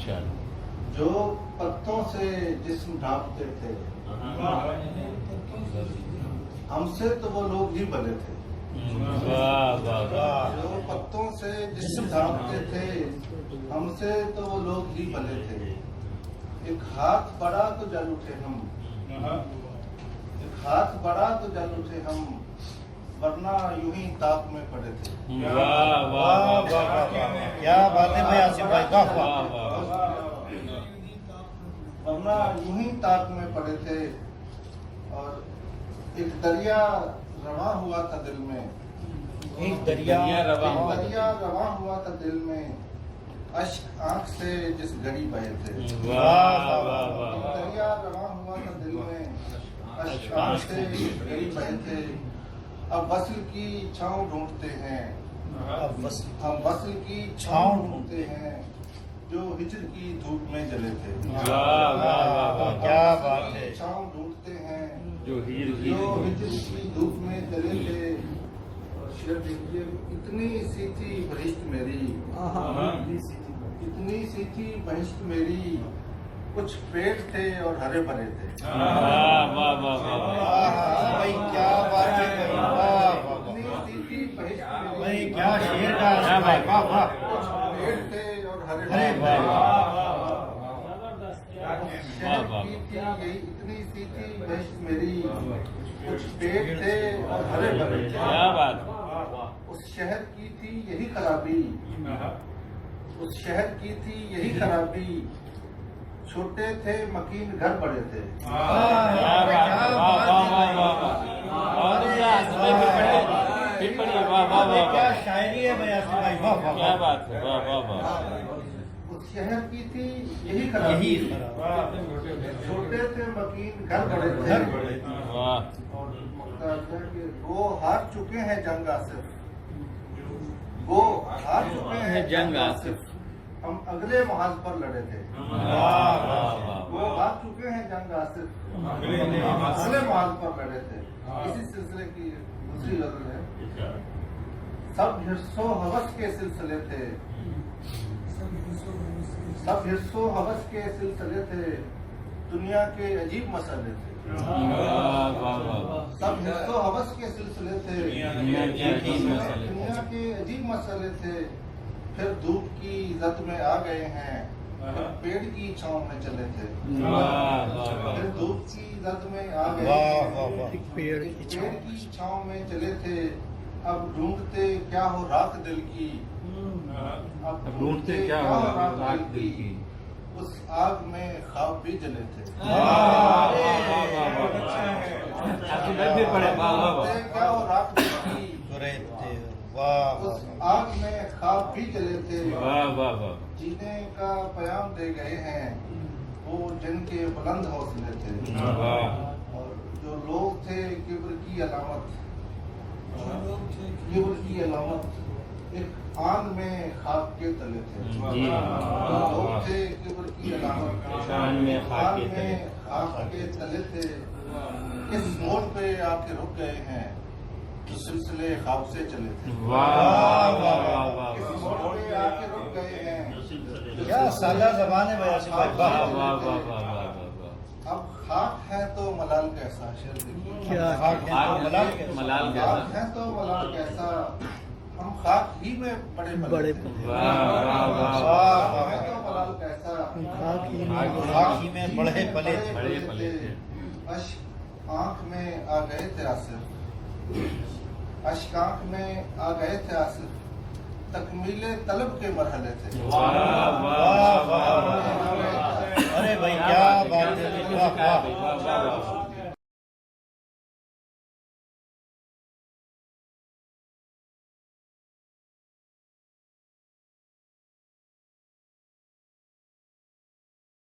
ماشاءاللہ. جو پتوں سے جسم ڈھانپتے تھے ہم سے تو وہ لوگ ہی بنے تھے. واہ واہ واہ. جو پتوں سے جسم ڈھانپتے تھے ہم سے تو وہ لوگ ہی بنے تھے. ایک ہاتھ بڑا تو جل اٹھے ہم، ایک ہاتھ بڑا تو جل اٹھے ہم، ورنہ یوں ہی تاپ میں پڑے تھے. واہ واہ واہ. کیا بات ہے بھائی آصف بھائی، واہ واہ واہ. واہ. ورنہ یوں ہی تاپ میں پڑے تھے. اور ایک دریا رواں ہوا تھا دل میں، ایک دریا رواں ہوا. دریا رواں ہوا تھا دل میں، اشک آنکھ سے جس گھڑی بہے تھے. واہ واہ واہ. دریا رواں ہوا تھا دل میں، اشک آنکھ سے جس گھڑی بہے تھے. اب وصل کی چھاؤں ڈھونڈتے ہیں، ہم وصل کی چھاؤں ڈھونڈتے ہیں جو ہجر کی دھوپ میں جلے تھے. واہ واہ واہ. کیا بات ہے. چھاؤں ڈھونڈتے ہیں جو ہجر جو کی. ہجر کی دھوپ میں جلے تھے. شعر دیکھیے، اتنی سی تھی بہشت میری، اتنی سی تھی بہشت میری، کچھ پیڑ تھے اور ہرے بھرے تھے. واہ واہ واہ واہ. بھائی کیا بات ہے بھائی، واہ واہ. اتنی سی تھی بہشت بھائی میری، کیا شعر کا آصف بھائی، واہ واہ. کچھ پیڑ تھے اور ہرے ارے بھرے تھے. شہر کی تھی یہی اتنی سی تھی بہشت میری، کچھ پیڑ تھے اور ہرے بھرے تھے. کیا بات. اس شہر کی تھی یہی خرابی، اس شہر کی تھی یہی خرابی، چھوٹے تھے مکین گھر بڑے تھے. کیا بات. واہ واہ واہ واہ. اور پھر پڑھیے. واہ واہ واہ کیا واہ. شاعری ہے بھائی آصف بھائی، واہ واہ کیا واہ. بات ہے. واہ واہ واہ. اس شہر کی تھی یہی خرابی، یہی خراب. چھوٹے تھے مکین گھر بڑے تھے. گھر بڑے. واہ. اور مقصد ہے کہ وہ ہار چکے ہیں جنگ آصف، وہ ہار چکے ہیں جنگ آصف، ہم اگلے محاذ پر لڑے تھے. واہ واہ واہ. وہ ہار چکے ہیں جنگ آصف، اگلے محاذ پر لڑے تھے. اسی سلسلے کی دوسری غزل ہے. سب حرص و ہوس کے سلسلے تھے، سب حرص و ہوس کے سلسلے تھے، دنیا کے عجیب مسئلے تھے. واہ واہ واہ. سب حرص و ہوس کے سلسلے تھے، دنیا کے عجیب مسئلے تھے. دنیا کے عجیب مسئلے تھے. پھر دھوپ کی زد میں آ گئے ہیں، پھر پیڑ کی چھاؤں میں چلے تھے. واہ واہ پھر واہ. دھوپ کی زد میں آ گئے واہ ہیں، واہ واہ. ایک پیڑ کی چھاؤں میں چلے تھے. اب ڈھونڈتے کیا ہو راکھ دل کی، اب ڈھونڈتے کیا ہو راکھ دل کی. اس آگ میں خواب بھی جلے تھے. بھی پڑے. واہ واہ واہ. ڈھونڈتے کیا ہو راکھ دل کی، رہتے. واہ اس واہ. آگ میں خواب بھی جلے تھے. واہ واہ واہ. جینے کا پیام دے گئے ہیں وہ جن کے بلند حوصلے تھے. واہ. اور جو لوگ تھے کبر کی علامت، کبر کی علامت، ایک آن میں خواب کے تلے تھے. جی. جو لوگ تھے کبر کی علامت، آن میں خواب کے تلے. خواب کے تلے تھے. اس موڑ پہ آ کے رک گئے ہیں جو سلسلے خواب سے چلے تھے. واہ واہ واہ واہ. اس موڑ پہ آ کے رک گئے ہیں جو کیا سادہ زبان ہے بھائی آصف بھائی، واہ واہ. واہ واہ واہ واہ واہ. اب خاک ہے تو ملال کیسا. شعر دیکھیے. کیا خاک ہے تو ملال کیسا. ملال خاک کیسا. ہے تو ملال کیسا، ہم خاک ہی میں بڑے تھے. واہ واہ واہ. خاک ہے تو ملال کیسا، خاک ہی میں بڑے پلے تھے. بڑے پلے تھے. اشک آنکھ میں آ گئے تھے آصف، اشک آنکھ میں آ گئے تھے آصف، تکمیل طلب کے مرحلے تھے. واہ واہ واہ. ارے بھائی کیا بات ہے. واہ واہ. واہ واہ واہ.